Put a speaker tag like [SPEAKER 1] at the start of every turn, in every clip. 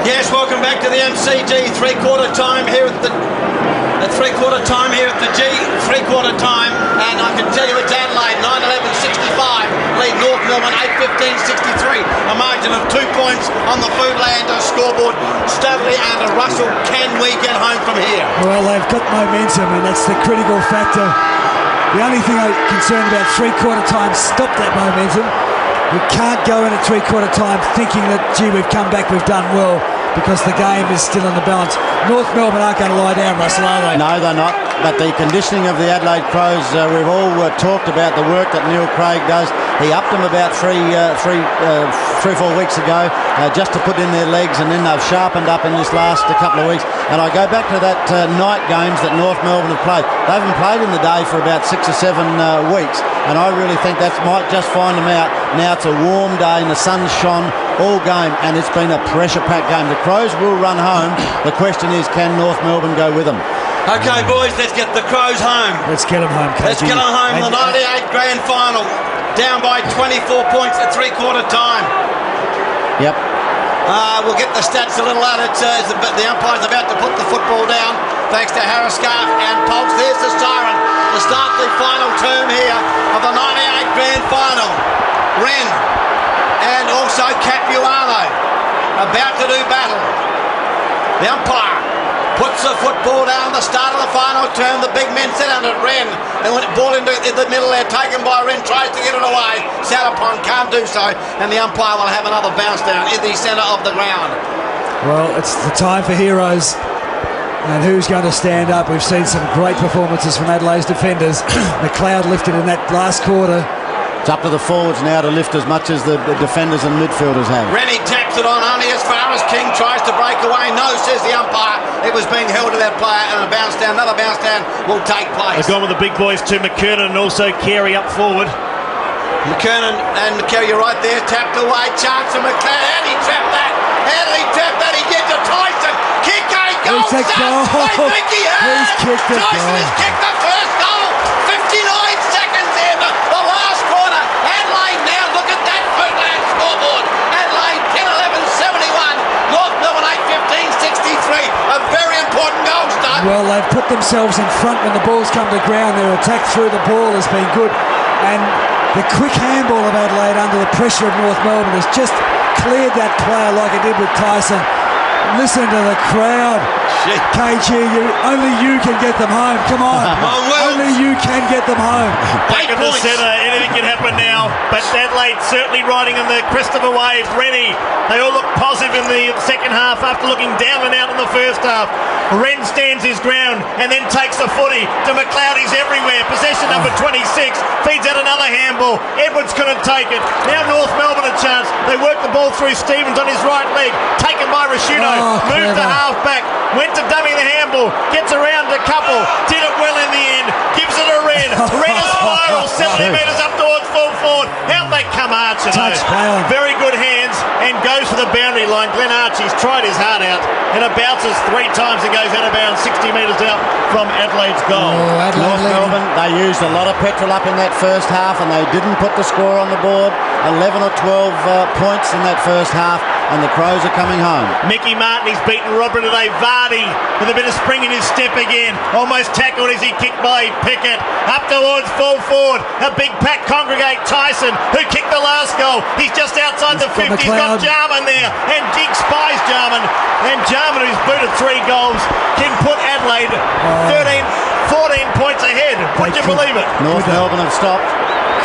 [SPEAKER 1] Yes, welcome back to the MCG. Three-quarter time here at the three-quarter time here at the G. Three-quarter time, and I can tell you it's Adelaide 9-11-65 lead North Melbourne 8-15-63. A margin of 2 points on the Foodland scoreboard. Studley and Russell, can we get home from here?
[SPEAKER 2] Well, they've got momentum, and that's the critical factor. The only thing I'm concerned about three-quarter time, stop that momentum. You can't go in at three-quarter time thinking that, gee, we've come back, we've done well, because the game is still in the balance. North Melbourne aren't going to lie down, Russell, are they?
[SPEAKER 3] No, they're not. But the conditioning of the Adelaide Crows, we've all talked about the work that Neil Craig does. He upped them about three or 4 weeks ago just to put in their legs, and then they've sharpened up in this last couple of weeks. And I go back to that night games that North Melbourne have played. They haven't played in the day for about 6 or 7 weeks, and I really think that might just find them out. Now it's a warm day and the sun's shone all game, and it's been a pressure-packed game. The Crows will run home. The question is, can North Melbourne go with them?
[SPEAKER 1] Okay, boys, let's get the Crows home.
[SPEAKER 2] Let's get them home, KG.
[SPEAKER 1] Let's get them home. The 98 grand final, down by 24 points at three-quarter time.
[SPEAKER 3] Yep.
[SPEAKER 1] We'll get the stats a little out. The umpire's about to put the football down, thanks to Harris Scarf and Pulse. There's the siren to start the final term here of the 98 grand final. Wren and also Capuano about to do battle. The umpire puts the football down at the start of the final term. The big men sit under Wren. They went ball into the middle there, taken by Wren, tries to get it away. Sat upon, can't do so, and the umpire will have another bounce down in the centre of the ground. Well,
[SPEAKER 2] it's the time for heroes. And who's going to stand up? We've seen some great performances from Adelaide's defenders. McLeod lifted in that last quarter.
[SPEAKER 3] It's up to the forwards now to lift as much as the defenders and midfielders have.
[SPEAKER 1] Rennie taps it on only as far as King tries to break away. No, says the umpire. It was being held to that player, and a bounce down, another bounce down will take place.
[SPEAKER 4] They've gone with the big boys to McKernan and also Carey up forward.
[SPEAKER 1] McKernan and Carey right there, tapped away. Chance of McLeod. How did he trap that? How did he trap that? He gets to Tyson. Kick a goal.
[SPEAKER 2] I think he has. He's kicked it.
[SPEAKER 1] Tyson has kicked the first goal. 59 seconds in the last quarter. Adelaide now, look at that Foodland scoreboard. Adelaide 10-11-71. North Melbourne 8-15-63. A very important goal start.
[SPEAKER 2] Well, they've put themselves in front when the ball's come to ground. Their attack through the ball has been good. And the quick handball of Adelaide under the pressure of North Melbourne has just cleared that player like it did with Tyson. Listen to the crowd.
[SPEAKER 1] Shit.
[SPEAKER 2] KG, only you can get them home. Come on. Only you can get them home.
[SPEAKER 4] Back in the centre, anything can happen now. But Adelaide certainly riding in the crest of a wave. Rennie, they all look positive in the second half after looking down and out in the first half. Wren stands his ground and then takes the footy to McLeod. He's everywhere. Possession number 26. Feeds out another handball. Edwards couldn't take it. Now North Melbourne a chance. They work the ball through Stevens on his right leg. Taken by Rashuno. Moved to half back. Went to dummy the handball. Gets around a couple. Did it well in the end. Gives it a Wren. Wren is spiral 70 metres up towards full forward. Out they come Archer. Very good hands and goes for the boundary line. Glenn Archie's tried his heart out and it bounces 3 times and goes out of bounds 60 metres out from Adelaide's goal.
[SPEAKER 3] North Melbourne, they used a lot of petrol up in that first half and they didn't put the score on the board. 11 or 12 points in that first half, and the Crows are coming home.
[SPEAKER 4] Mickey Martin, he's beaten Robert today. Vardy with a bit of spring in his step again. Almost tackled as he kicked by Pickett. Up towards full forward. A big pack congregate. Tyson, who kicked the last goal. He's just outside the 50. He's got Jarman there. And Gig spies Jarman. And Jarman, who's booted 3 goals, can put Adelaide 14 points ahead. Would you believe it?
[SPEAKER 3] North Melbourne have stopped.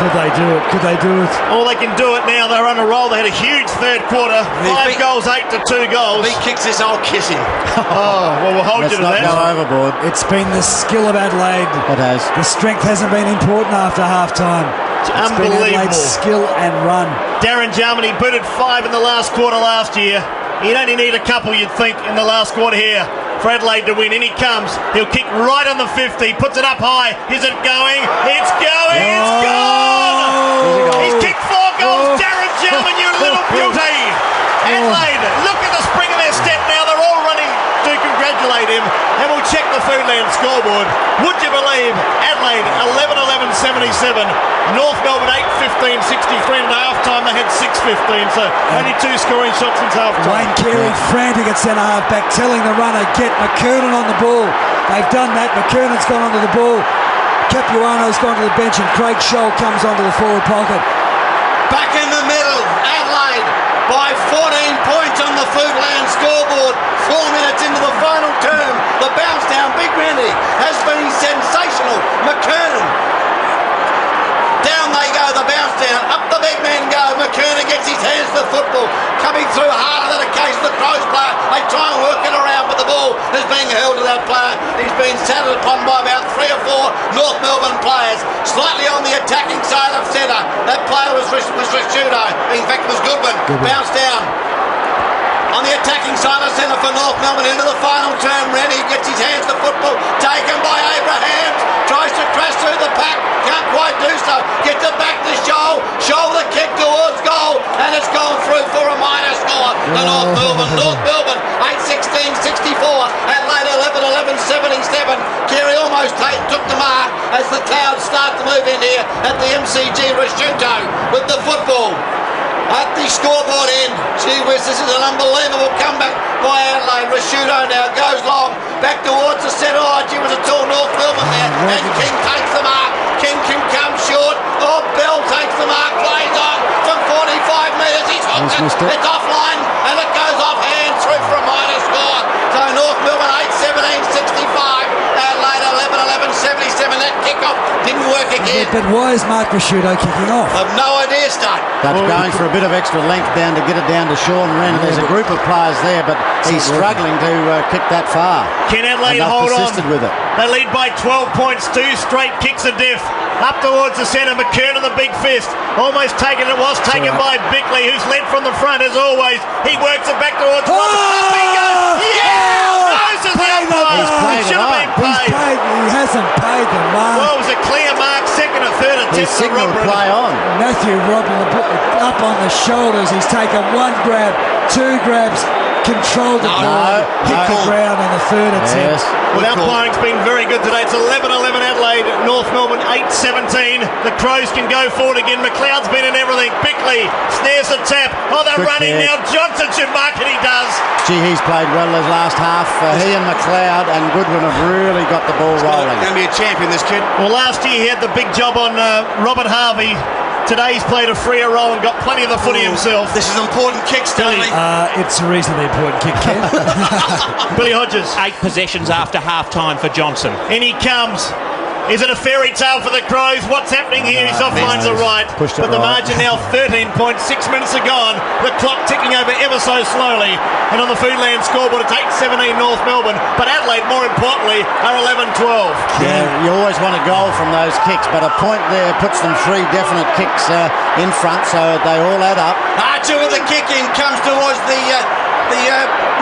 [SPEAKER 2] Could they do it? Could they do it?
[SPEAKER 4] Oh, they can do it now. They're on a roll. They had a huge third quarter. 5 goals, 8 to 2 goals.
[SPEAKER 1] If he kicks this, I'll kiss him.
[SPEAKER 4] Oh, well, we'll hold you to that.
[SPEAKER 3] Let's not go overboard.
[SPEAKER 2] It's been the skill of Adelaide.
[SPEAKER 3] It has.
[SPEAKER 2] The strength hasn't been important after half-time.
[SPEAKER 4] It's
[SPEAKER 2] been Adelaide's skill and run.
[SPEAKER 4] Darren Jarman, he booted 5 in the last quarter last year. He'd only need a couple, you'd think, in the last quarter here for Adelaide to win. In he comes. He'll kick right on the 50. Puts it up high. Is it going? It's going. It's gone. He's kicked 4 goals. Darren Jarman, you little beauty. Adelaide, look at the spring of their step now. They're all running to congratulate him. And we'll check the Foodland scoreboard. Would you believe Adelaide 11-11-77. North Melbourne 8-15-63, and at half time they had 6-15, so only 2 scoring shots since half time.
[SPEAKER 2] Wayne Carey frantic at centre half back, telling the runner, get McKernan on the ball. They've done that. McKernan's gone onto the ball. Capuano's gone to the bench, and Craig Scholl comes onto the forward pocket.
[SPEAKER 1] Back in the middle, Adelaide by 14 points on the Foodland scoreboard. 4 minutes into the final term. The bounce down, Big Randy, has been sensational. McKernan. Down they go, the bounce down. Up the big men go. McKernan gets his hands to the football. Coming through harder than a case of the Crows player. They try and work it around, but the ball is being held to that player. He's been saddled upon by about 3 or 4 North Melbourne players. Slightly on the attacking side of centre. That player was Risciuto. In fact, it was Goodwin. Bounce down. On the attacking side of centre for North Melbourne into the final term. Rennie gets his hands to football. Taken by Abrahams. Tries to crash through the pack. Can't quite do so. Gets it back to Scholl. Scholl the kick towards goal. And it's gone through for a minor score. The North Melbourne. North Melbourne 8-16-64. Adelaide 11-11-77. Carey almost took the mark as the Clouds start to move in here at the MCG. Risciuto with the football. At the scoreboard end, gee whiz, this is an unbelievable comeback by Adelaide. Risciuto now goes long, back towards the centre. Oh, gee whiz, it's all North Melbourne there. And King takes the mark. King can come short. Oh, Bell takes the mark, plays on from 45 metres. He's hooked it. It's offline, and it goes off hand through for a minor score. So North Melbourne 8-17-65. Adelaide 11-11-77. That kick-off didn't work again.
[SPEAKER 2] But why is Mark Risciuto kicking off?
[SPEAKER 1] I've no idea, State.
[SPEAKER 3] That's going for a bit of extra length down to get it down to Sean Wren. There's a group of players there, but he's struggling to kick that far.
[SPEAKER 4] Can Adelaide hold on?
[SPEAKER 3] With it.
[SPEAKER 4] They lead by 12 points, 2 straight kicks of death. Up towards the centre, McKernan the big fist. Almost taken, it was taken by Bickley, who's led from the front as always. He works it back towards one. Up he goes! Yeah! Noses the umpire!
[SPEAKER 3] He's
[SPEAKER 4] Should have been paid.
[SPEAKER 2] He hasn't paid the mark.
[SPEAKER 4] Well, it was a clear mark, second or third attempt.
[SPEAKER 3] He's signalled play on.
[SPEAKER 2] Matthew Robin up on the shoulders. He's taken 1 grab, 2 grabs, controlled the ball, hit the ground on the third attempt.
[SPEAKER 4] Well, umpiring's been very good today. It's 11-11 Adelaide, North Melbourne 8-17. The Crows can go forward again. McLeod's been in everything. Bickley snares the tap. Oh, they're running now. Johnson should mark it. He does.
[SPEAKER 3] Gee, he's played well this last half. He and McLeod and Goodwin have really got the ball rolling.
[SPEAKER 1] Going to be a champion, this kid.
[SPEAKER 4] Well, last year he had the big job on Robert Harvey. Today he's played a freer role and got plenty of the footy himself.
[SPEAKER 1] This is an important kick, Stanley.
[SPEAKER 2] It's a reasonably important kick, Ken.
[SPEAKER 4] Billy Hodges.
[SPEAKER 5] 8 possessions after half-time for Johnson.
[SPEAKER 4] In he comes. Is it a fairy tale for the Crows? What's happening here? His offlines are right. But the margin now 13 points. 6 minutes are gone. The clock ticking over ever so slowly. And on the Foodland scoreboard, it's 8-17 North Melbourne. But Adelaide, more importantly, are 11-12.
[SPEAKER 3] Yeah, you always want a goal from those kicks, but a point there puts them 3 definite kicks in front, so they all add up.
[SPEAKER 1] Archer with the kick in comes towards the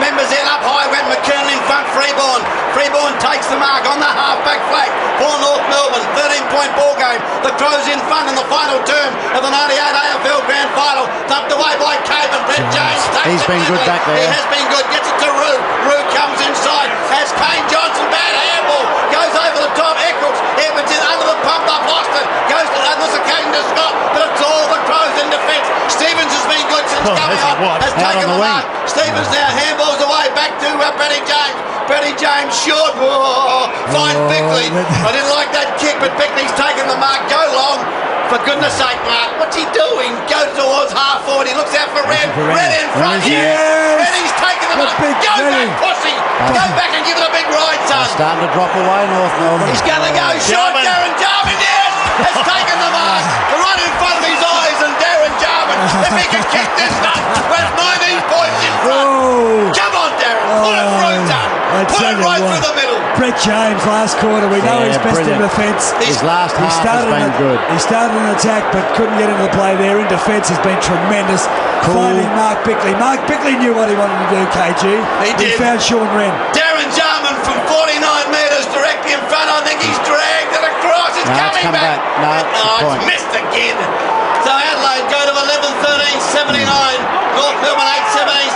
[SPEAKER 1] members end up high. Went McKernan in front. Freeborn takes the mark on the half-back flag for North Melbourne. 13-point ball game. The Crows in front in the final term of the 98 AFL Grand Final. Tucked away by Caven. Brett James takes
[SPEAKER 3] He's been good back there.
[SPEAKER 1] He has been good. Gets it to Roo. Roo comes inside. Has Kane Johnson. Bad handball. Goes over the top. Eccles. Edmonds in under the pump up. Lost it. Goes to this occasion to Scott. But it's all the Crows in defence. Stevens has been good since coming on. Has taken the mark. Stevens now handballs away back to Braddy James. Braddy James short. Oh, fine Bickley. I didn't like that kick, but Bickley's taken the mark. Go long. For goodness sake, Mark, what's he doing? Goes towards half forward. He looks out for Red. Red in front here.
[SPEAKER 2] Yes.
[SPEAKER 1] Reddy's taken the mark. Go back, pussy. Go back and give it a big ride, son.
[SPEAKER 3] Starting to drop away, North Melbourne.
[SPEAKER 1] He's going to go short. Darren Jarman, yes, has taken the mark. Right in front of his eyes, and Darren Jarman, if he can kick this nut, with 19 points in front. Come on, Darren. Put it through, son. Put it right through the middle.
[SPEAKER 2] Brett James last quarter, we know he's best in defence.
[SPEAKER 3] His last half has been good.
[SPEAKER 2] He started an attack but couldn't get into the play there. In defence has been tremendous. Finding Mark Bickley. Mark Bickley knew what he wanted to do, KG.
[SPEAKER 1] He did.
[SPEAKER 2] He found Sean Wren.
[SPEAKER 1] Darren Jarman from 49 metres directly in front. I think he's dragged it across. It's coming back.
[SPEAKER 3] No,
[SPEAKER 1] it's missed again. So Adelaide go to 11-13-79. North Melbourne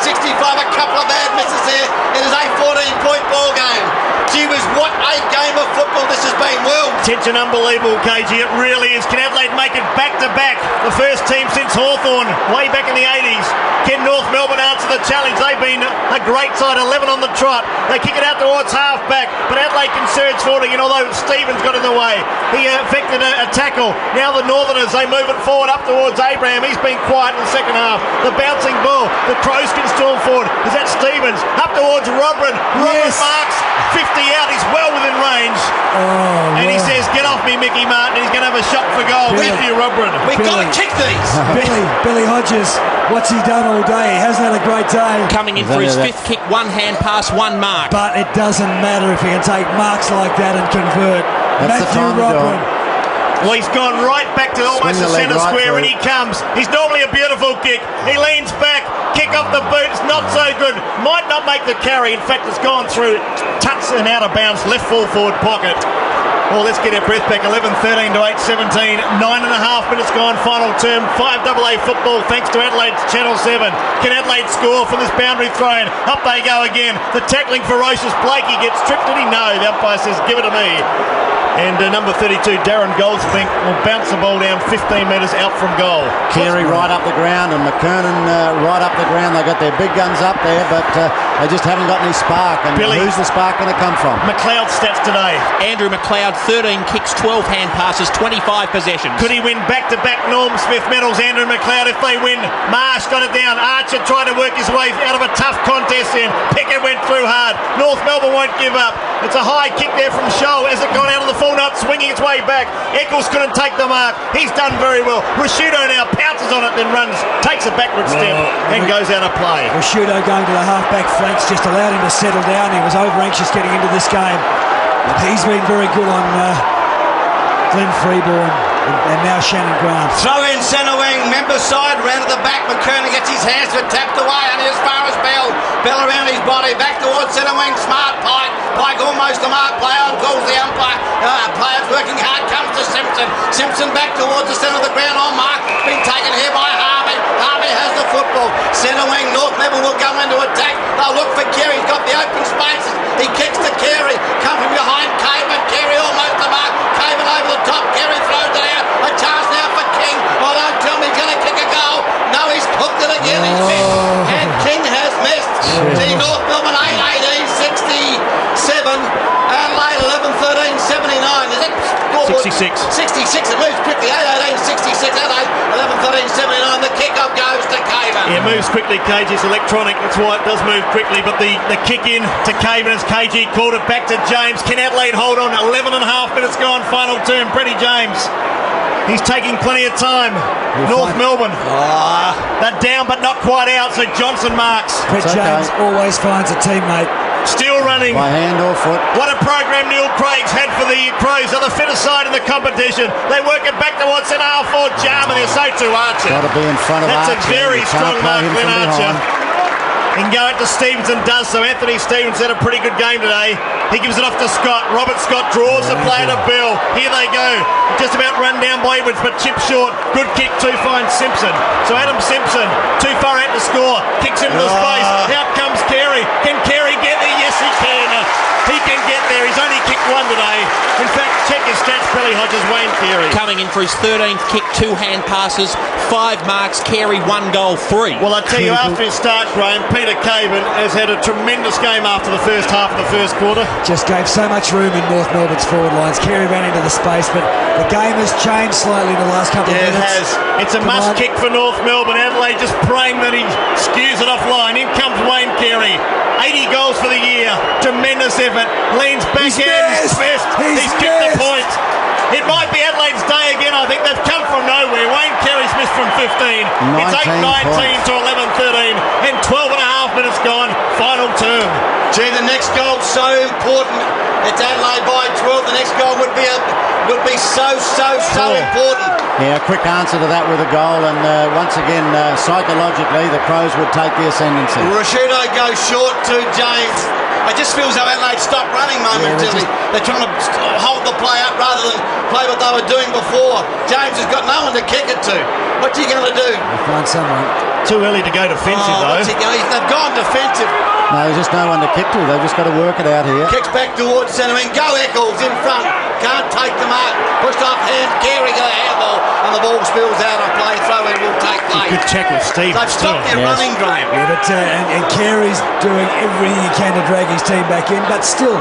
[SPEAKER 1] 8-17-65. A couple of bad misses there. It is a 14-point ball game. Gee whiz, what a game of football this has been. Well
[SPEAKER 4] Attention, unbelievable, KG. It really is. Can Adelaide make it back-to-back? The first team since Hawthorn, way back in the 80s. Can North Melbourne answer the challenge? They've been a great side, 11 on the trot. They kick it out towards half-back, but Adelaide can surge forward again, although Stevens got in the way. He affected a tackle. Now the Northerners, they move it forward up towards Abraham. He's been quiet in the second half. The bouncing ball. The Crows can storm forward. Is that Stevens? Up towards Robrin. Robrin marks 50 out. He's well within range. And he says, get off me, Mickey Martin. He's going to have a shot for goal. With you, Robrin.
[SPEAKER 1] We've got to kick these.
[SPEAKER 2] Billy Hodges, what's he done all day? He hasn't had a great day.
[SPEAKER 5] Coming in for his fifth kick, one hand pass, one mark.
[SPEAKER 2] But it doesn't matter if he can take marks like that and convert.
[SPEAKER 3] That's
[SPEAKER 2] Matthew Robrin.
[SPEAKER 4] Well, he's gone right back to almost the centre square when he comes. He's normally a beautiful kick. He leans back, kick off the boot. It's not so good. Might not make the carry. In fact, it's gone through, touch and out of bounds, left full forward pocket. Well, let's get our breath back. 11-13 to 8-17. 9.5 minutes gone, final term. Fiveaa football, thanks to Adelaide's Channel 7. Can Adelaide score from this boundary thrown? Up they go again. The tackling ferocious Blakey gets tripped. Did he? No. The umpire says, give it to me. And number 32, Darren Goldsmith, will bounce the ball down 15 metres out from goal.
[SPEAKER 3] Carey right up the ground and McKernan right up the ground. They got their big guns up there, but they just haven't got any spark. And
[SPEAKER 4] Billy,
[SPEAKER 3] who's the spark going to come from?
[SPEAKER 4] McLeod's stats today.
[SPEAKER 5] Andrew McLeod, 13 kicks, 12 hand passes, 25 possessions.
[SPEAKER 4] Could he win back-to-back Norm Smith medals, Andrew McLeod, if they win? Marsh got it down. Archer tried to work his way out of a tough contest in. Pickett went through hard. North Melbourne won't give up. It's a high kick there from Scholl. Has it gone out of the full nut, swinging its way back? Eccles couldn't take the mark. He's done very well. Rashudo now pounces on it, then runs, takes a backward step and goes out of play.
[SPEAKER 2] Rashudo going to the half-back flanks just allowed him to settle down. He was over-anxious getting into this game. But he's been very good on Glenn Freeborn and now Shannon Grant.
[SPEAKER 1] Throw in centre wing, member side, round at the back. McKernan gets his hands to it, tapped away, only as far as Bell. Bell around his body, back towards centre wing. Smart Pike. Pike almost the mark. Play on, calls the umpire. Players working hard, comes to Simpson. Simpson back towards the centre of the ground on mark. Been taken here by Harvey. Harvey has the football. Centre wing, North Melbourne will go into attack. They'll look for Carey. He's got the open spaces. He kicks to Carey. Come from behind Caven. Carey almost the mark. Caven over the top. Carey throws it out. A chance now for King. Oh, don't tell me he's going to kick a goal. No, he's hooked it again. He's missed. And King has missed. See, North Melbourne 8-18, 67. Adelaide 11-13, 79. Is it?
[SPEAKER 4] 66.
[SPEAKER 1] 66. It moves quickly. 8-18, 66. Adelaide 11-13, 79. The kick-off goes to Caven.
[SPEAKER 4] Yeah, it moves quickly, KG. It's electronic. That's why it does move quickly. But the kick in to Caven as KG called it back to James. Can Adelaide hold on? 11.5 minutes gone. Final term. Brady James. He's taking plenty of time. North Melbourne. They're down but not quite out, so Johnson marks.
[SPEAKER 2] Brett James always finds a teammate.
[SPEAKER 4] Still running.
[SPEAKER 3] By hand or foot.
[SPEAKER 4] What a program Neil Craig's had for the Crows. They're the fittest side in the competition. They work it back towards centre half forward. Jarman, they're so too Archer.
[SPEAKER 3] Got to be in front of Archer.
[SPEAKER 4] That's a very strong mark, Glenn Archer. He can go out to Stevens and does so. Anthony Stevens had a pretty good game today. He gives it off to Scott. Robert Scott draws the play to Bill. Here they go. Just about run down by Edwards, but chip short. Good kick to find Simpson. So Adam Simpson, too far out to score. Kicks into the space. Out comes Carey. Can Carey get there? Yes, he can. He can get there. He's only kicked one today. In fact, check his stats, Billy Hodges, Wayne Carey.
[SPEAKER 5] Coming in for his 13th kick, 2 hand passes, 5 marks, Carey 1 goal, 3.
[SPEAKER 4] Well, I tell you, after his start, Graham, Peter Caven has had a tremendous game after the first half of the first quarter.
[SPEAKER 2] Just gave so much room in North Melbourne's forward lines. Carey ran into the space, but the game has changed slightly in the last couple of minutes.
[SPEAKER 4] It has. It's a must kick for North Melbourne. Adelaide just praying that he skews it offline. In comes Wayne Carey. 80 goals for the year. Tremendous effort. Leans back in. He's kicked the point. It might be Adelaide's day again. I think they've come from nowhere. Wayne Carey's missed from 15. It's 8-19 to 11-13 and 12.5 minutes gone. Final term.
[SPEAKER 1] Gee, the next goal's so important. It's Adelaide by 12. The next goal would be so important.
[SPEAKER 3] Yeah, a quick answer to that with a goal, and once again, psychologically, the Crows would take the ascendancy.
[SPEAKER 1] Rashudo goes short to James. It just feels though Adelaide stopped running momentarily. They're trying to hold the play up rather than play what they were doing before. James has got no one to kick it to. What's he going to do?
[SPEAKER 2] They'll find someone.
[SPEAKER 4] Too early to go defensive, though.
[SPEAKER 1] They've gone defensive.
[SPEAKER 3] No, there's just no one to kick to. They've just got to work it out here.
[SPEAKER 1] Kicks back towards centre wing. Go Eccles in front. Can't take the mark. Pushed off hand. Carey got a handball. And the ball spills out of play. Throw in will take place.
[SPEAKER 4] Good check with Steve.
[SPEAKER 1] They've stopped their running, Graham.
[SPEAKER 2] Yeah, but and Carey's doing everything he can to drag his team back in, but still,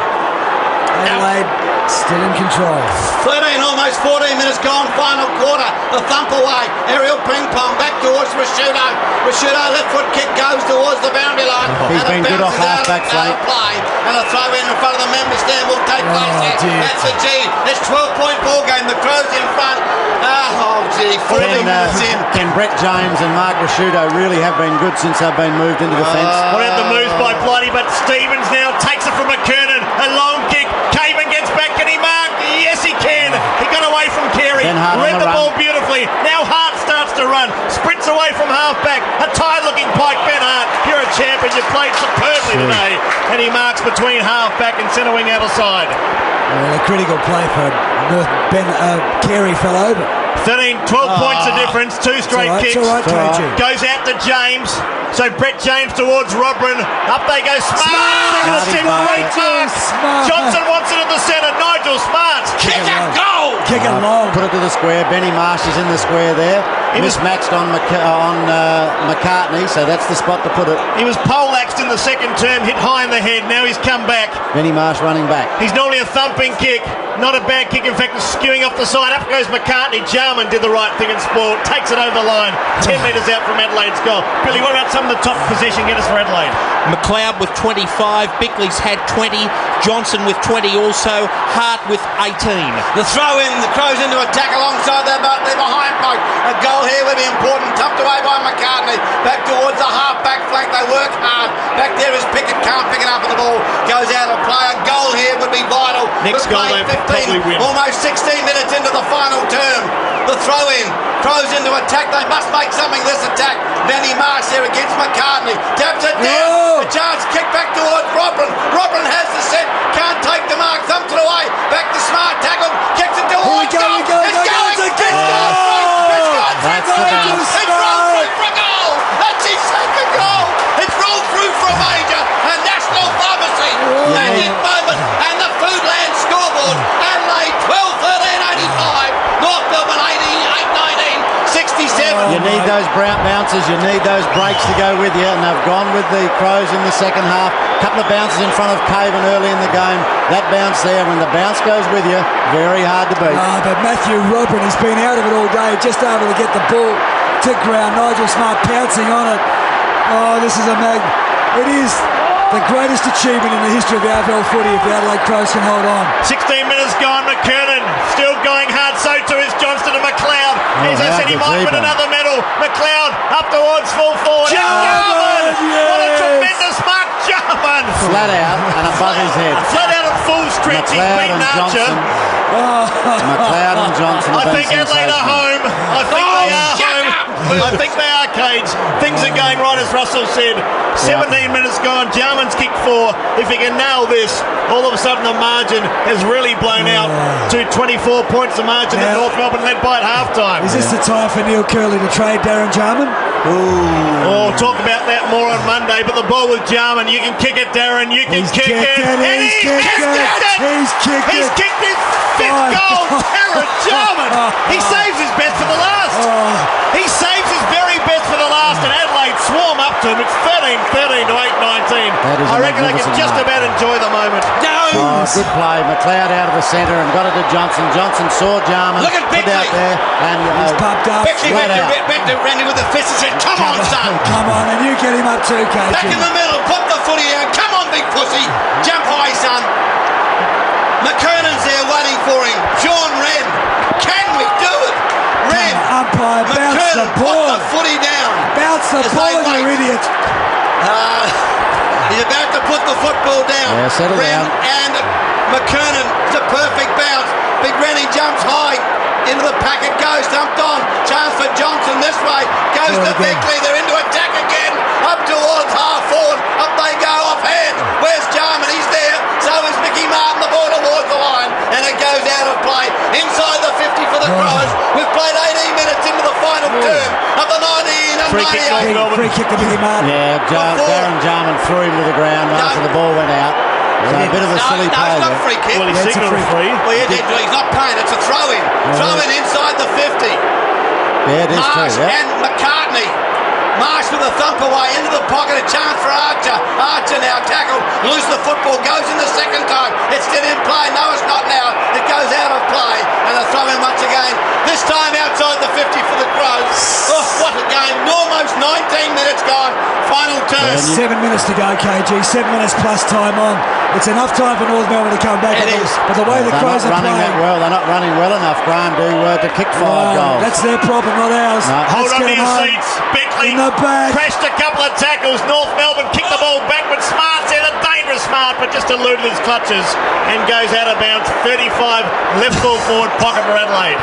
[SPEAKER 2] Adelaide still in control.
[SPEAKER 1] 13, almost 14 minutes gone. Final quarter. The thump away. Aerial ping pong back towards Rashudo. Rashudo left foot kick goes towards the boundary line.
[SPEAKER 3] He's been good off half-back flank.
[SPEAKER 1] Play. And a throw in front of the member stand will take place here.
[SPEAKER 2] Dear.
[SPEAKER 1] That's a G. It's 12-point ball game. The Crows in front. Oh, gee. 14 minutes in.
[SPEAKER 3] Can Brett James and Mark Rashudo really have been good since they've been moved into the fence?
[SPEAKER 4] What about the moves by Blighty? But Stevens now takes it from McKernan. A long kick. Caven gets back. Can he mark? Yes, he can. He got away from Carey. Read the ball beautifully. Now Hart starts to run. Sprints away from half-back. A tired-looking Pike. Ben Hart, you're a champion. You played superbly today. And he marks between half-back and centre wing outer side.
[SPEAKER 2] A critical play for North. Carey fell over.
[SPEAKER 4] 12 points of difference. Two straight kicks.
[SPEAKER 2] It's all right, KG.
[SPEAKER 4] Goes out to James. So Brett James towards Robrin. Up they go. Smart! Great mark. Johnson wants it at the centre. Nigel Smart.
[SPEAKER 1] Kick a goal.
[SPEAKER 2] Kick it long.
[SPEAKER 3] Put it to the square. Benny Marsh is in the square there. Mismatched on McCartney, so that's the spot to put it.
[SPEAKER 4] He was poleaxed in the second term, hit high in the head. Now he's come back.
[SPEAKER 3] Benny Marsh running back.
[SPEAKER 4] He's normally a thumping kick, not a bad kick. In fact, it's skewing off the side. Up goes McCartney. Jarman did the right thing in sport. Takes it over the line. 10 metres out from Adelaide's goal. Billy, what about some of the top possession getters for Adelaide?
[SPEAKER 5] McLeod with 25. Bickley's had 20. Johnson with 20 also. Hart with 18.
[SPEAKER 1] The throw in. The Crows into attack alongside their behind post. A goal here would be important. Tucked away by McCartney. Back towards the half-back flank. They work hard. Back there is Pickett. Can't pick it up, and the ball goes out of play. A goal here would be vital.
[SPEAKER 4] Next goal they probably win.
[SPEAKER 1] Almost 16 minutes into the final term. The throw in. Crows into attack. They must make something of this attack. Benny Marsh here against McCartney. Taps it down. A chance. Kick back towards Robrin. Robrin has the set. Can't take the mark. Thumps it away. Back to Smart. Tackle. Kicks it towards goal. It's going.
[SPEAKER 3] That's the bounce.
[SPEAKER 1] It's rolled through for a goal. That's his second goal. It's rolled through for a major. And National Pharmacy. Magic moment. And the Foodland scoreboard. Adelaide 12-13-85. North Melbourne 88-19-67.
[SPEAKER 3] You need those bounces, you need those breaks to go with you, and they've gone with the Crows in the second half. A couple of bounces in front of Caven early in the game. That bounce there, when the bounce goes with you, very hard to beat.
[SPEAKER 2] But Matthew Robin, he's been out of it all day, just able to get the ball to ground. Nigel Smart pouncing on it. Oh, this is it is the greatest achievement in the history of the AFL footy if the Adelaide Crows can hold on.
[SPEAKER 4] 16 minutes gone. McKernan still going hard. So too is Johnston and McLeod. As I said, he might win another medal. McLeod up towards full forward. Jarman!
[SPEAKER 2] Yes!
[SPEAKER 4] What a tremendous mark, Jarman!
[SPEAKER 3] Flat out and above his head.
[SPEAKER 4] Flat out at full stretch. He's beaten Archer.
[SPEAKER 3] McLeod and Johnson.
[SPEAKER 4] I think Adelaide are home. I think they are home. I think they are, Cage. Things are going right, as Russell said. 17 minutes gone. Jarman's kicked 4. If he can nail this, all of a sudden the margin has really blown out to 24 points. The margin that North Melbourne led by at halftime.
[SPEAKER 2] Is this the time for Neil Curley to trade Darren Jarman?
[SPEAKER 4] Oh, talk about that more on Monday. But the ball with Jarman. You can kick it, Darren. You can kick it. And he's kicked it. He's kicked his 5th goal. Darren Jarman. He saves his best for the last. He saves his very best for the last. And Adelaide swarm up to him. It's 13-13 to 8-19. I reckon they can just about enjoy the moment.
[SPEAKER 3] Oh, good play. McLeod out of the centre and got it to Johnson. Johnson saw Jarman.
[SPEAKER 1] Look at Bickley.
[SPEAKER 3] Out there and
[SPEAKER 2] He's pumped up.
[SPEAKER 1] Bickley went to Randy with the fist and said, come on, son.
[SPEAKER 2] Come on, and you get him up too, KG.
[SPEAKER 1] Back in the middle, put the footy out. Come on, big pussy. Jump high, son. McKernan's there waiting for him. John Wren. Can we do it? Wren.
[SPEAKER 2] Umpire, bounce the
[SPEAKER 1] Put
[SPEAKER 2] ball.
[SPEAKER 1] the footy down.
[SPEAKER 2] Bounce the ball, you idiot.
[SPEAKER 1] He's about to put the football down.
[SPEAKER 3] Yeah, settle
[SPEAKER 1] Wren
[SPEAKER 3] down.
[SPEAKER 1] and McKernan. It's a perfect bounce. Big Rennie jumps high. Into the packet goes, dumped on. Chance for Johnson this way. Goes to Bickley. They're into attack again. Up towards half forward. Up they go off hand. Where's Jarman? He's there. So is Mickey Martin. The ball towards the line. And it goes out of play. Inside the 50 for the Crows. We've played 18 minutes into the final term of the 19
[SPEAKER 4] free kick, North Melbourne.
[SPEAKER 2] Free kick to Mickey Martin.
[SPEAKER 3] Yeah, Darren Jarman threw him to the ground after the ball went out. So a bit of a silly play
[SPEAKER 1] it's not
[SPEAKER 3] there.
[SPEAKER 1] a free kick.
[SPEAKER 4] Well, he signalled a free.
[SPEAKER 1] Well, he's not paying. It's a throw-in. Throw-in inside the 50.
[SPEAKER 3] Yeah, it is
[SPEAKER 1] Marsh
[SPEAKER 3] true. Yeah.
[SPEAKER 1] and McCartney. Marsh with a thump away into the pocket, a chance for Archer. Archer now tackled, loses the football, goes in the second time. It's still in play. No, it's not now. It goes out of play, and a throw in once again. This time outside the 50 for the Crows. Oh, what a game. Almost 19 minutes gone. Final turn.
[SPEAKER 2] 7 minutes to go, KG. 7 minutes plus time on. It's enough time for North Melbourne to come back.
[SPEAKER 1] It is.
[SPEAKER 2] But the way the Crows are
[SPEAKER 3] running
[SPEAKER 2] playing...
[SPEAKER 3] that well. They're not running well enough, Graham, to kick 5 goals.
[SPEAKER 2] That's their problem, not ours.
[SPEAKER 3] No.
[SPEAKER 4] Hold
[SPEAKER 2] Let's
[SPEAKER 4] on to
[SPEAKER 2] get 'em
[SPEAKER 4] your
[SPEAKER 2] home.
[SPEAKER 4] seats. Beckley
[SPEAKER 2] In the back.
[SPEAKER 4] crashed a couple of tackles. North Melbourne kicked the ball backwards. Smart's in a dangerous Smart, but just eluded his clutches and goes out of bounds. 35 left ball forward pocket for Adelaide.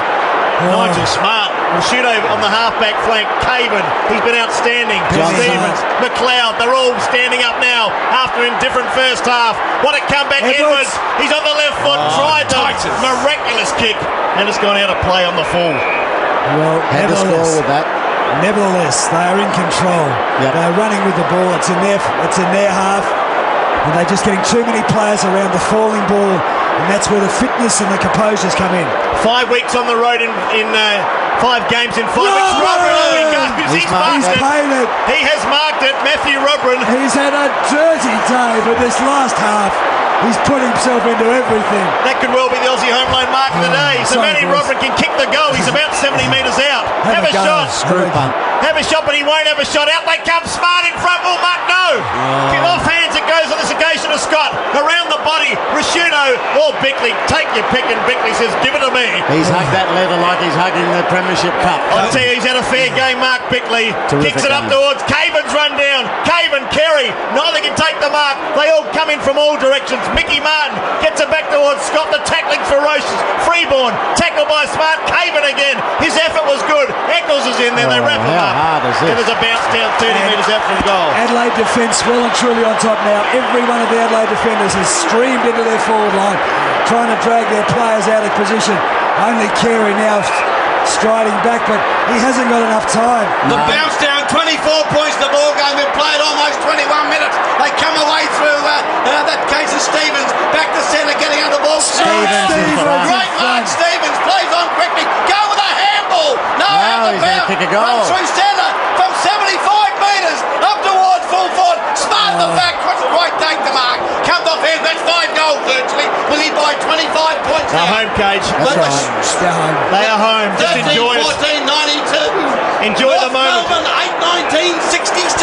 [SPEAKER 4] Nigel Smart, Rusciuto on the half-back flank, Caven, he's been outstanding.
[SPEAKER 3] Johnson.
[SPEAKER 4] Stevens, McLeod, they're all standing up now after an indifferent first half. What a comeback, Edwards. He's on the left foot, tried the miraculous kick, and it's gone out of play on the full.
[SPEAKER 2] Well,
[SPEAKER 3] Had to score with that.
[SPEAKER 2] Nevertheless, they are in control.
[SPEAKER 3] Yep.
[SPEAKER 2] They're running with the ball. It's in their half, and they're just getting too many players around the falling ball, and that's where the fitness and the composure's come in.
[SPEAKER 4] 5 weeks on the road in 5 games in 5 weeks. Robin, oh, he goes. He's marked
[SPEAKER 2] He's
[SPEAKER 4] it.
[SPEAKER 2] paid it.
[SPEAKER 4] He has marked it. Matthew Robin.
[SPEAKER 2] He's had a dirty day, but this last half, he's put himself into everything.
[SPEAKER 4] That could well be the Aussie home loan mark of the day. So
[SPEAKER 2] sorry,
[SPEAKER 4] Matty
[SPEAKER 2] boys.
[SPEAKER 4] Robin can kick the goal. He's about 70 metres out. Have a
[SPEAKER 2] go.
[SPEAKER 4] shot.
[SPEAKER 3] Screw punt.
[SPEAKER 4] Have a shot, but he won't have a shot. Out they come. Smart in front. Oh, Mark, no. Off hands it goes on this occasion to Scott. Around the body. Rusciuto. Oh, Beckley. Take your pick, and Beckley says, give it to me.
[SPEAKER 3] He's hugged that leather like he's hugging the Premiership Cup.
[SPEAKER 4] I'll tell you, he's had a fair game, Mark Beckley.
[SPEAKER 3] Terrific
[SPEAKER 4] Kicks it up
[SPEAKER 3] game.
[SPEAKER 4] towards Caven's run down. Caven, Kerry. Neither can take the mark. They all come in from all directions. Mickey Martin gets it back towards Scott. The tackling's ferocious. Freeborn. Tackled by Smart. Caven again. His effort was good. Eccles is in there. They wrap him
[SPEAKER 3] how
[SPEAKER 4] up.
[SPEAKER 3] hard is this?
[SPEAKER 4] And there's a bounce down 30 metres out from goal.
[SPEAKER 2] Adelaide defence well and truly on top now. Every one of the Adelaide defenders has streamed into their forward line, trying to drag their players out of position. Only Carey now striding back, but he hasn't got enough time.
[SPEAKER 1] The bounce down, 24 points the ball game. We've played almost 21 minutes. They come away through that case of Stevens. Back to centre, getting under the ball.
[SPEAKER 3] Stevens in front.
[SPEAKER 1] Great mark, Stevens. Plays on quickly. Go with a handball. No, out
[SPEAKER 3] he's
[SPEAKER 1] the
[SPEAKER 3] gonna
[SPEAKER 1] bounce.
[SPEAKER 3] kick a goal.
[SPEAKER 1] Run through centre from 75 metres up towards full forward. Smart the back. Couldn't quite take the mark. Comes off hand. That's 5 goals virtually. Will he buy 25 points
[SPEAKER 4] They're
[SPEAKER 1] now?
[SPEAKER 4] home, Cage.
[SPEAKER 3] That's right.
[SPEAKER 2] They're home.
[SPEAKER 4] They are home. Just
[SPEAKER 1] 13,
[SPEAKER 4] enjoy it.
[SPEAKER 1] 14, 92.
[SPEAKER 4] Enjoy the
[SPEAKER 1] North
[SPEAKER 4] moment.
[SPEAKER 1] Melbourne, 8, 19, 67.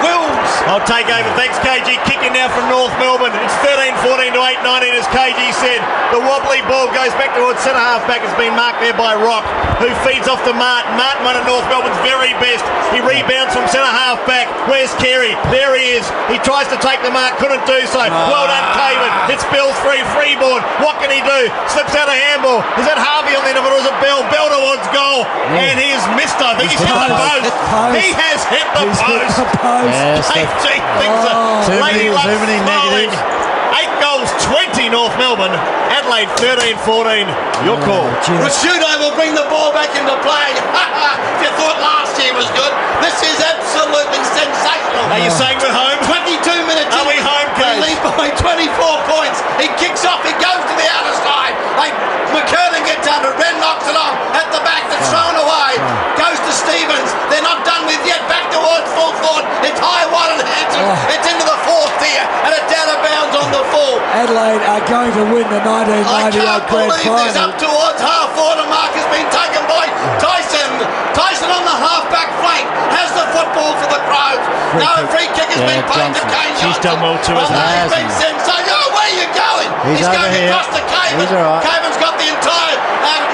[SPEAKER 1] Wills.
[SPEAKER 4] I'll take over. Thanks, KG. Kicking now from North Melbourne. It's 13-14 to 8-19, as KG said. The wobbly ball goes back towards centre half back. It's been marked there by Rock, who feeds off to Martin. Martin, one of North Melbourne's very best. He rebounds from centre half back. Where's Carey? There he is. He tries to take the mark. Couldn't do so. Well done, Caven. It's Bell's free. Freeborn. What can he do? Slips out a handball. Is that Harvey on the end of it, or is it Bell? Bell towards goal. And he has missed. I think he's hit the post. He has hit the
[SPEAKER 2] He's hit
[SPEAKER 4] post.
[SPEAKER 2] the post.
[SPEAKER 3] Yes,
[SPEAKER 4] KG thinks
[SPEAKER 3] Too
[SPEAKER 4] Lady
[SPEAKER 3] many-
[SPEAKER 4] Luck's
[SPEAKER 3] too many
[SPEAKER 4] smiling.
[SPEAKER 3] negatives.
[SPEAKER 4] 8 goals, 20 North Melbourne. Adelaide 13-14. Your call.
[SPEAKER 1] Rusciuto will bring the ball back into play. If you thought last year was good, this is absolutely sensational.
[SPEAKER 4] Are you saying we're home?
[SPEAKER 1] 22 minutes.
[SPEAKER 4] Are we home,
[SPEAKER 1] We
[SPEAKER 4] Cage?
[SPEAKER 1] lead by 24 points. He kicks off. He goes to the outer side. McKernan gets under. Ren knocks it off. At the back, that's thrown away. Goes to Stevens. They're not done with yet. Back towards full forward. It's high, wide and Hanson. It's into the fourth tier. And it's out of bounds on the full.
[SPEAKER 2] Adelaide are going to win the
[SPEAKER 1] I
[SPEAKER 2] 1998
[SPEAKER 1] can't
[SPEAKER 2] grand
[SPEAKER 1] believe this.
[SPEAKER 2] final.
[SPEAKER 1] Up towards half forward. A mark has been taken by Tyson. Tyson on the half-back flank has the football for the Crows. Free kick has been paid to
[SPEAKER 3] Johnson.
[SPEAKER 1] Kane
[SPEAKER 4] She's
[SPEAKER 1] Johnson.
[SPEAKER 4] done well too,
[SPEAKER 1] Well,
[SPEAKER 4] hasn't
[SPEAKER 1] he's
[SPEAKER 3] she?
[SPEAKER 1] been sent. So, where are you going?
[SPEAKER 3] He's over
[SPEAKER 1] going
[SPEAKER 3] here.
[SPEAKER 1] across to Caven.
[SPEAKER 3] He's all right.
[SPEAKER 1] Caven's got the entire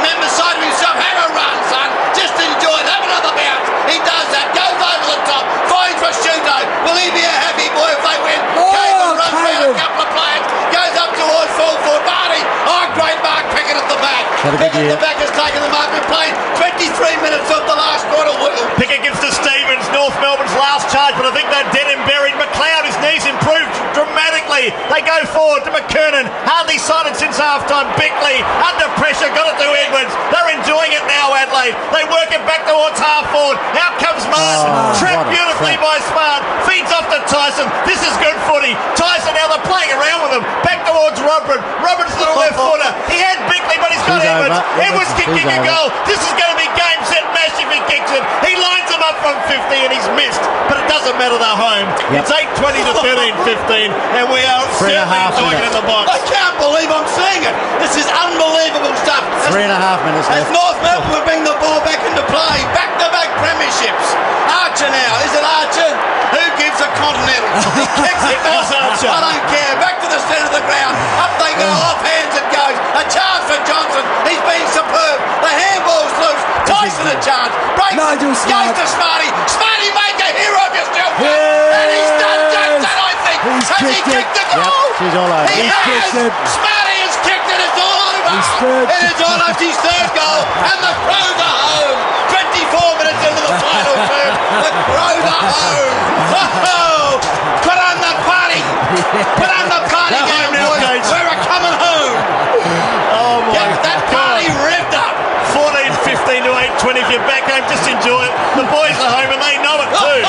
[SPEAKER 1] member side of himself. Have a run, son. Just enjoy it. Have another bounce. He does that. Goes over the top. Finds Rusciuto. Will he be a happy boy if they win? Caven runs around a couple of players. Goes up towards full forward. Barney. Oh, great mark. Pickett at the back.
[SPEAKER 3] Had a good
[SPEAKER 1] Pickett at
[SPEAKER 3] year.
[SPEAKER 1] the back has taken the mark. We've played 23 minutes of the last quarter.
[SPEAKER 4] Pickett gives to Stevens. North Melbourne's last charge, but I think they're dead and buried. McLeod, his knees improved dramatically. Bickley. They go forward to McKernan. Hardly sighted since half-time. Bickley under pressure. Got it to Edwards. They're enjoying it now, Adelaide. They work it back towards half-forward. Out comes Martin. Trapped beautifully by Smart. Feeds off to Tyson. This is good footy. Tyson, now they're playing around with him. Back towards Robert. Robert's little left footer. He had Bickley, but he's got Edwards. Edwards kicking a goal. This is going to be game, set, match if he kicks it. He lines him up from 50 and he's missed. But it doesn't matter, they're home. It's 8:20 to 13:15 and we are certainly enjoying it in the box.
[SPEAKER 1] I can't believe I'm seeing it. This is unbelievable stuff.
[SPEAKER 3] 3.5 minutes
[SPEAKER 1] As
[SPEAKER 3] left.
[SPEAKER 1] North Melbourne will bring the ball back into play. Back-to-back premierships. Archer now. Is it Archer? Who gives a continental? He kicks it.
[SPEAKER 4] Archer.
[SPEAKER 1] I don't care. Back to the centre of the ground. Up they go. Off hands it goes. A chance for Johnson. He's been superb. The handball's loose. Tyson a chance. Breaks it.
[SPEAKER 2] Nigel Smart.
[SPEAKER 1] Goes to Smarty. Smarty make a hero of yourself.
[SPEAKER 2] Yes.
[SPEAKER 1] And he's done Johnson, I think.
[SPEAKER 2] He's
[SPEAKER 1] Has he
[SPEAKER 2] kicked it.
[SPEAKER 1] kicked the goal?
[SPEAKER 3] Yep, she's all over.
[SPEAKER 1] He
[SPEAKER 2] He's
[SPEAKER 1] has.
[SPEAKER 2] kicked it.
[SPEAKER 1] Smarty has kicked it. It's all over.
[SPEAKER 2] His third.
[SPEAKER 1] It is all over. His third goal. And the Crows are home. 24 minutes into the final term. The Crows are home. Oh, put on the party. Put on the party
[SPEAKER 4] They're
[SPEAKER 1] game,
[SPEAKER 4] home now,
[SPEAKER 1] boys.
[SPEAKER 4] Cage.
[SPEAKER 1] We're coming home.
[SPEAKER 4] Oh my
[SPEAKER 1] Get that party
[SPEAKER 4] God.
[SPEAKER 1] revved up.
[SPEAKER 4] 14:15 to 8:20. If you're back home, just enjoy it. The boys are home and they know it too.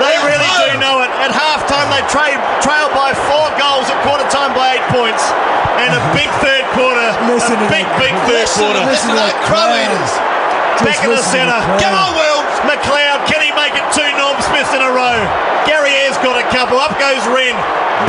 [SPEAKER 4] They really do know it. At half-time, they trailed by 4 goals. At quarter-time by 8 points. And a big third quarter.
[SPEAKER 2] Listen to
[SPEAKER 4] big
[SPEAKER 2] that.
[SPEAKER 4] third quarter.
[SPEAKER 1] Listen to that Crow eaters.
[SPEAKER 4] Back in the centre.
[SPEAKER 1] Come on, Will.
[SPEAKER 4] McLeod, can he make it 2 Norm Smiths in a row? Gary Ayres got a couple. Up goes Wren.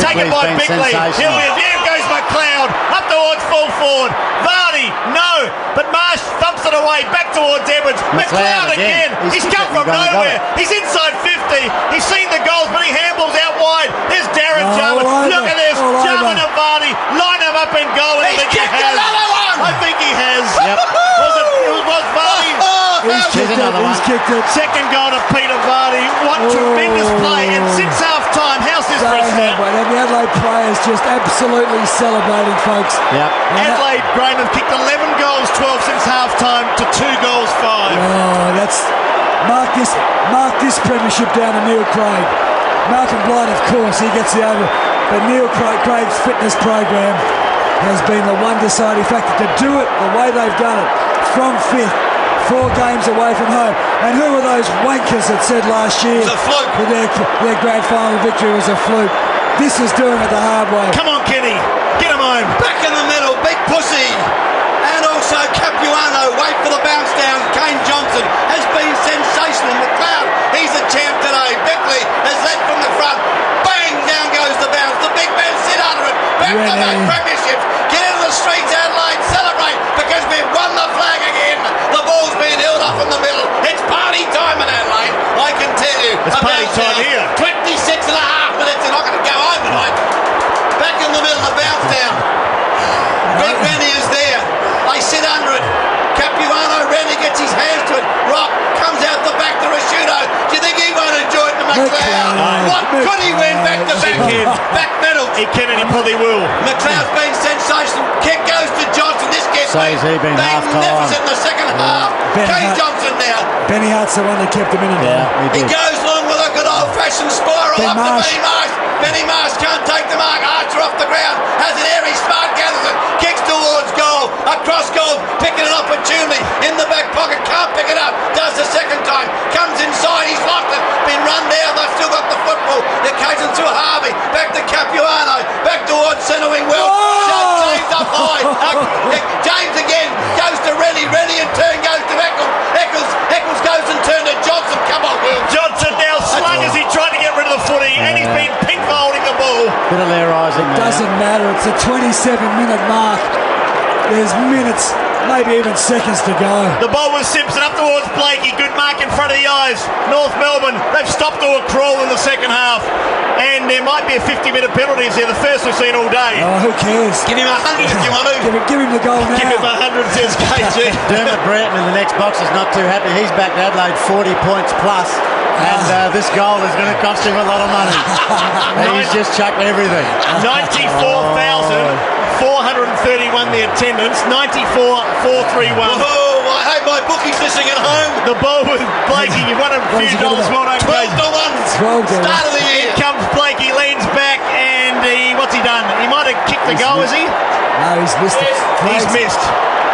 [SPEAKER 4] Taken
[SPEAKER 3] Bickley's
[SPEAKER 4] by
[SPEAKER 3] been
[SPEAKER 4] Bickley.
[SPEAKER 3] sensational.
[SPEAKER 4] Here goes McLeod. Up towards full forward. Vardy, no. But Marsh thumps it away. Back towards Edwards. McLeod again. He's come from nowhere. He's inside 50. He's seen the goals, but he handballs out wide. There's Darren Jarman. Look at this. Jarman and Vardy. Line him up in goal. And I think he has.
[SPEAKER 1] Another one.
[SPEAKER 4] I think he has.
[SPEAKER 3] Yep.
[SPEAKER 4] Was Vardy?
[SPEAKER 2] He's kicked it.
[SPEAKER 3] another one.
[SPEAKER 2] He's kicked it.
[SPEAKER 4] Second goal to Peter Vardy. What tremendous play. And since half-time, how's this for a start?
[SPEAKER 2] And the Adelaide players just absolutely celebrating, folks.
[SPEAKER 3] Yep.
[SPEAKER 4] Adelaide, Graham, have kicked 11 goals, 12 since half-time to 2 goals, 5.
[SPEAKER 2] Oh, that's mark this premiership down to Neil Craig. Malcolm Blight, of course, he gets the over, but Neil Craig's fitness program has been the one deciding factor to do it the way they've done it from 5th. 4 games away from home. And who were those wankers that said last year
[SPEAKER 1] It was a fluke.
[SPEAKER 2] that their grand final victory was a fluke? This is doing it the hard way.
[SPEAKER 4] Come on, Kenny. Get him home.
[SPEAKER 1] Back in the middle, big pussy. And also Capuano, wait for the bounce down. Kane Johnson has been sensational. McLeod, he's a champ today. Bickley has led from the front. Bang, down goes the bounce. The big men sit under it. Back-to-back premierships. Get into the streets, Adelaide. Celebrate because we've won the flag again. The ball's being held up in the middle. It's party time in Adelaide, I can tell you.
[SPEAKER 4] It's party time here.
[SPEAKER 1] 26 and a half minutes. They're not going to go home tonight. Back in the middle, the bounce down. Big Rennie is there. They sit under it. Capuano, Rennie gets his hands to it. Rock comes out the back to Rashudo. Do you think he won't enjoy it to McLeod? What could he win back to back? Back middle.
[SPEAKER 4] He can and he probably will.
[SPEAKER 1] McLeod's been sensational. Kick goes to Johnson. This gets
[SPEAKER 3] Says he been
[SPEAKER 1] magnificent in the second half.
[SPEAKER 2] Ben
[SPEAKER 1] Kane
[SPEAKER 2] Hart.
[SPEAKER 1] Johnson now.
[SPEAKER 2] Benny Hart's the one that kept him in.
[SPEAKER 3] Yeah,
[SPEAKER 1] He
[SPEAKER 3] he did.
[SPEAKER 1] goes long with a good old-fashioned spiral
[SPEAKER 2] Ben
[SPEAKER 1] up to
[SPEAKER 2] Marsh.
[SPEAKER 1] Benny Marsh. Benny Marsh can't take the mark. Archer off the ground. Has an airy Smart gathers it. Kicks towards goal. Across goal. Picking an opportunity. In the back pocket. Can't pick it up. Does the second time. Comes inside. He's lost it. Been run down. They've still got the football. The occasion to Harvey. Back to Capuano. Back towards centre wing. Well, James up high. James again. Goes to Rennie. Rennie in turn goes to Eccles. Eccles goes in turn to Johnson. Come on, Will.
[SPEAKER 4] Johnson now slung as he tried to get rid of the footy and he's been pink for holding the ball.
[SPEAKER 3] Bit of Leroyising there.
[SPEAKER 2] Doesn't matter. It's a 27-minute mark. There's minutes, maybe even seconds to go.
[SPEAKER 4] The ball was Simpson up towards Blakey. Good mark in front of the eyes. North Melbourne, they've stopped to a crawl in the second half. And there might be a 50-minute penalty here, the first we've seen all day.
[SPEAKER 2] Oh, who cares?
[SPEAKER 1] Give him 100 if you want to.
[SPEAKER 2] Give him the goal now.
[SPEAKER 4] Give him 100, says KG.
[SPEAKER 3] Dermot Brereton in the next box is not too happy. He's back to Adelaide 40 points plus. And this goal is going to cost him a lot of money. He's just chucked everything.
[SPEAKER 4] 94,431 the attendance. 94,431.
[SPEAKER 1] Oh, I hope my bookie's listening at home.
[SPEAKER 4] The ball with Blakey. You won a few dollars. Well done,
[SPEAKER 1] 12
[SPEAKER 4] KG.
[SPEAKER 1] to 1.
[SPEAKER 2] 12 to 1.
[SPEAKER 1] Start of the year.
[SPEAKER 4] Here comes Blakey, leans back and he the goal, is he?
[SPEAKER 2] No, he's missed it.
[SPEAKER 4] He's missed.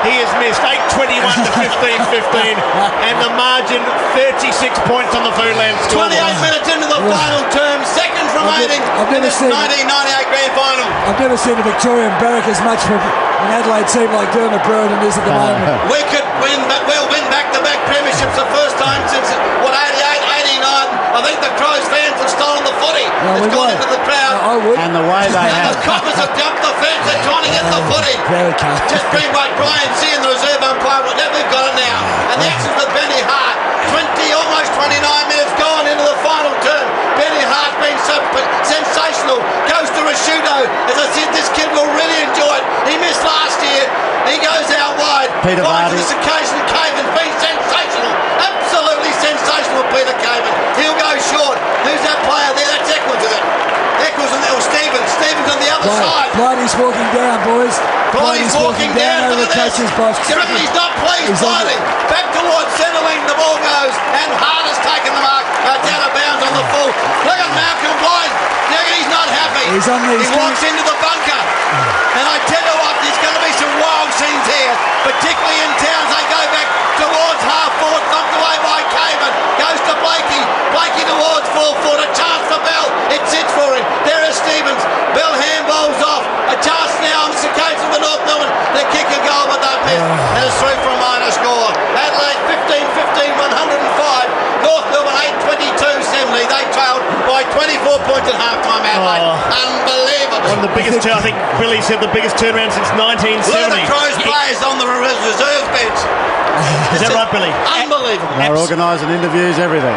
[SPEAKER 4] He has missed 8:21 to 15:15, and the margin 36 points on the Foodland scoreboard.
[SPEAKER 1] 28 minutes into the final term, seconds remaining in this 1998 grand final.
[SPEAKER 2] I've never seen a Victorian barrack as much for an Adelaide team like Dermot Brereton is at the moment.
[SPEAKER 1] We could win, but we'll win back-to-back premierships the first time since, 88, 89. I think the Crows fans have stolen the footy. It's gone into the crowd.
[SPEAKER 2] I would.
[SPEAKER 3] And the way they
[SPEAKER 1] And
[SPEAKER 3] have.
[SPEAKER 1] the Coppers have jumped the fence. They're trying to get the footy.
[SPEAKER 2] Very calm.
[SPEAKER 1] Just bring back Brian C and the reserve umpire. We've got it now. And the action's with Benny Hart. Almost 29 minutes gone into the final term. Benny Hart's been so sensational. Goes to Rashudo. As I said, this kid will really enjoy it. He missed last year. He goes out wide.
[SPEAKER 3] Peter
[SPEAKER 1] Finds
[SPEAKER 3] Vardy.
[SPEAKER 1] this occasion. Caven's been sensational. Absolutely sensational, Peter Caven. He'll go short. Who's that player there? That's Eccles, isn't it? Eccles and Stevens. Stevens on the other side.
[SPEAKER 2] Blighty's walking down, boys.
[SPEAKER 1] Blighty's walking down
[SPEAKER 2] over the coach's box.
[SPEAKER 1] You reckon he's not pleased,
[SPEAKER 2] He's on
[SPEAKER 1] Blighty? Back towards centre wing, the ball goes, and Hart has taken the mark. Out of bounds on the full. Look at Malcolm Blight. You reckon he's not happy?
[SPEAKER 2] He's on there.
[SPEAKER 1] He walks into the bunker. And I tell you what, there's going to be some wild scenes here, particularly in towns. They go back towards half forward, thumped away by Caven. Goes to Blakey. Blakey towards full forward. A chance for Bell. It sits for him. There is Stevens. Bell handballs off. A chance now on this occasion for North Melbourne. They kick a goal, but they miss. And it's through for a minor score. Adelaide 15-15, 105. North Melbourne 8-22-70. They trailed by 24 points at half-time. Adelaide. Unbelievable.
[SPEAKER 4] One of the biggest, I think Billy said the biggest turnaround since 1970.
[SPEAKER 1] Look at the Crows players on the reserve bench.
[SPEAKER 4] Is that right, Billy?
[SPEAKER 1] Unbelievable.
[SPEAKER 3] They're organising interviews, everything.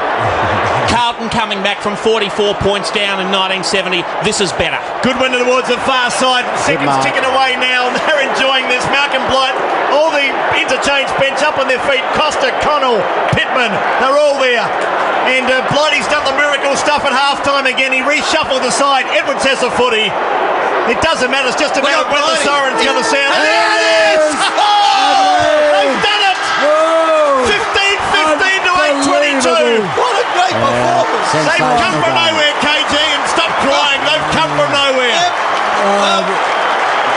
[SPEAKER 5] Carlton coming back from 44 points down in 1970. This is better.
[SPEAKER 4] Good win towards the far side. Seconds
[SPEAKER 3] mark.
[SPEAKER 4] ticking away now, and they're enjoying this. Malcolm Blight, all the interchange bench up on their feet. Costa, Connell, Pittman, they're all there. And Blighty's done the miracle stuff at half-time again. He reshuffled the side. Edwards has the footy. It doesn't matter. It's just about when the siren's going to sound.
[SPEAKER 1] And there it is!
[SPEAKER 4] They've done it! 15-15 to 8-22.
[SPEAKER 1] What a great performance.
[SPEAKER 4] They've come from nowhere, KG, and stop crying. They've come from nowhere.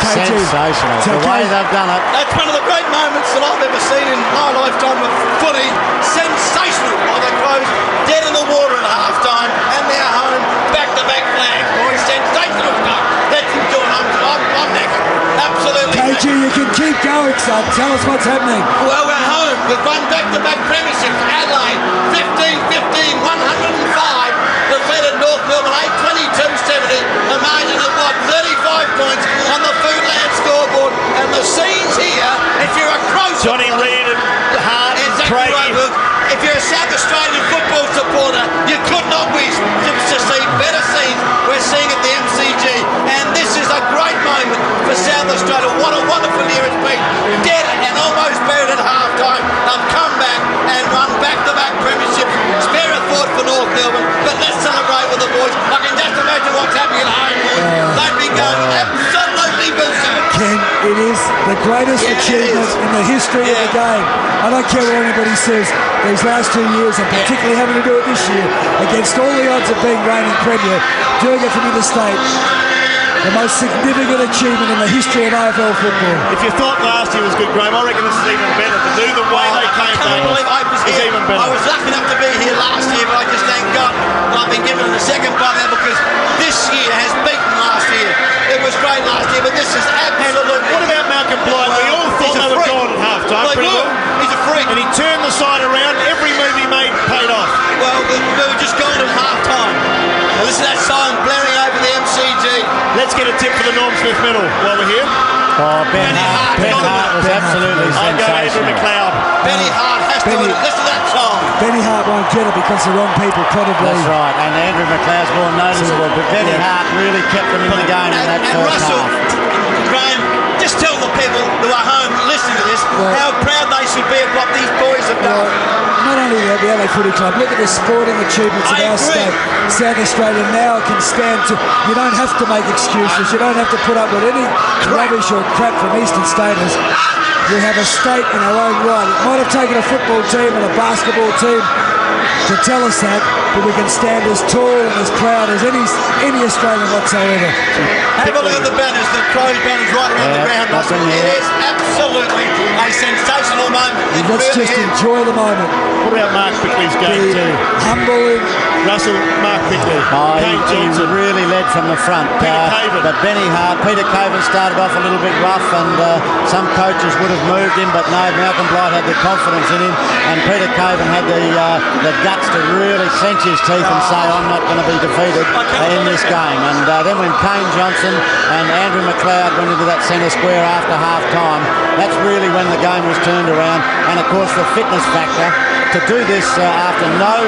[SPEAKER 3] Sensational. The way they've done it.
[SPEAKER 1] That's one of the great moments that I've ever seen in my lifetime of footy. Sensational by the Crows. Dead in the water at half-time, and they're home. Back-to-back flags, boys. Sensational stuff. Let's enjoy it. I'm knackered. Absolutely
[SPEAKER 2] KG,
[SPEAKER 1] knackered.
[SPEAKER 2] you can keep going, son. Tell us what's happening.
[SPEAKER 1] Well, we're home. We've won back-to-back premierships. Adelaide, 15-15, 105. Defeated North Melbourne, 8-22-70. A margin of, 35 points on the Foodland scoreboard. And the scenes here, if you're a Crow
[SPEAKER 4] Johnny
[SPEAKER 1] supporter,
[SPEAKER 4] Reid and Hart and
[SPEAKER 1] exactly
[SPEAKER 4] Craigie.
[SPEAKER 1] right, Luke. If you're a South Australian football supporter, you could not wish to see better scenes we're seeing at the MCG. And this is a great moment for South Australia. What a wonderful year it's been. Dead and almost buried at half-time. They've come back and won back-to-back premierships. Spare a thought for North Melbourne, but let's celebrate with the boys. I can just imagine what's happening at home, boys. They'd be going absolutely berserk.
[SPEAKER 2] Ken, it is the greatest achievement in the history of the game. I don't care what anybody says. These last 2 years, and particularly having to do it this year, against all the odds of being reigning premier, doing it from interstate, the most significant achievement in the history of AFL football.
[SPEAKER 4] If you thought last year was good, Graham, I reckon this is even better. To do the way they came
[SPEAKER 1] I can't believe I was
[SPEAKER 4] is
[SPEAKER 1] here.
[SPEAKER 4] even better.
[SPEAKER 1] I was lucky enough to be here last year, but I just thank God I've been given the second bite now because this year has beaten last year. It was great last year, but this is absolutely.
[SPEAKER 4] What about Malcolm Blight? We all thought they were gone at half-time.
[SPEAKER 1] They
[SPEAKER 4] pretty
[SPEAKER 1] were.
[SPEAKER 4] well.
[SPEAKER 1] He's a freak.
[SPEAKER 4] And he turned the side around. Every move he made paid off.
[SPEAKER 1] Well, we were just gone at half-time. Now listen to that song blaring over the MCG.
[SPEAKER 4] Let's get a tip for the Norm Smith medal while we're here.
[SPEAKER 3] Oh, Ben Hart. Ben Hart was absolutely
[SPEAKER 4] I'll go Andrew
[SPEAKER 3] sensational.
[SPEAKER 4] McLeod.
[SPEAKER 1] Benny Hart has to win it. Listen to that song.
[SPEAKER 2] Benny Hart won't get it because the wrong people probably.
[SPEAKER 3] That's right, and Andrew McLeod's more noticeable, but Benny Hart really kept them in the game in that
[SPEAKER 1] And
[SPEAKER 3] first
[SPEAKER 1] Russell,
[SPEAKER 3] half.
[SPEAKER 1] Graham, just tell the people who are home listening to this how proud they should be of what these boys have done.
[SPEAKER 2] Not only that, the LA Footy Club, look at the sporting achievements of
[SPEAKER 1] I
[SPEAKER 2] our
[SPEAKER 1] agree.
[SPEAKER 2] state. South Australia now can stand to, you don't have to make excuses, you don't have to put up with any rubbish or crap from Eastern Staters. We have a state in our own right. It might have taken a football team and a basketball team to tell us that we can stand as tall and as proud as any Australian whatsoever.
[SPEAKER 1] Have a look at the banners, the Crows banners right around the ground. It is absolutely a sensational moment.
[SPEAKER 2] Let's just enjoy the moment.
[SPEAKER 4] What about Mark Bickley's game too?
[SPEAKER 2] Humble.
[SPEAKER 4] Russell, Mark Bickley, Kane
[SPEAKER 3] He
[SPEAKER 4] Johnson.
[SPEAKER 3] really led from the front.
[SPEAKER 4] Caven.
[SPEAKER 3] But Peter Caven started off a little bit rough, and some coaches would have moved him, but no, Malcolm Blight had the confidence in him, and Peter Caven had the guts to really clench his teeth and say, I'm not going to be defeated in this game. And then when Kane Johnson and Andrew McLeod went into that centre square after half-time, that's really when the game was turned around. And of course the fitness factor to do this after no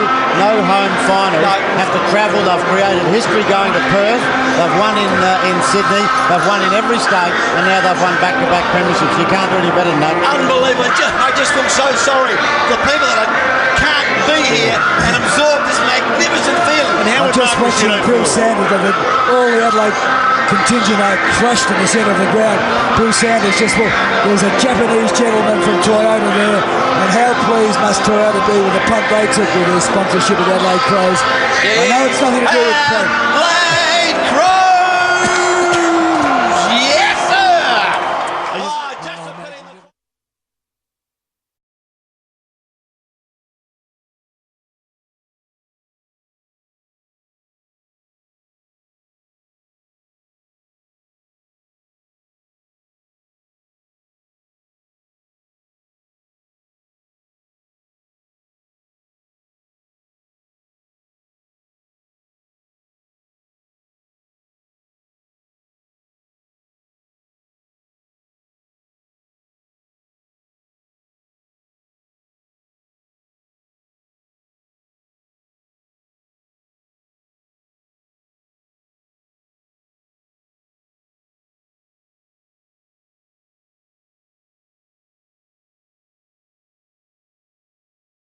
[SPEAKER 3] home finals, have to travel. They've created history going to Perth. They've won in Sydney. They've won in every state, and now they've won back-to-back premierships. You can't do any better than that.
[SPEAKER 1] Unbelievable. I just feel so sorry for people that can't be here and absorb this magnificent feeling.
[SPEAKER 4] And how
[SPEAKER 2] I'm
[SPEAKER 4] would
[SPEAKER 2] just
[SPEAKER 4] Mark
[SPEAKER 2] watching
[SPEAKER 4] Bickley
[SPEAKER 2] Bill Sanders. All the Adelaide contingent are crushed in the centre of the ground. Bill Sanders there's a Japanese gentleman from Toyota there, and how pleased must Toyota be with the punt they took with their sponsorship of the Adelaide Crows. I know it's nothing to do with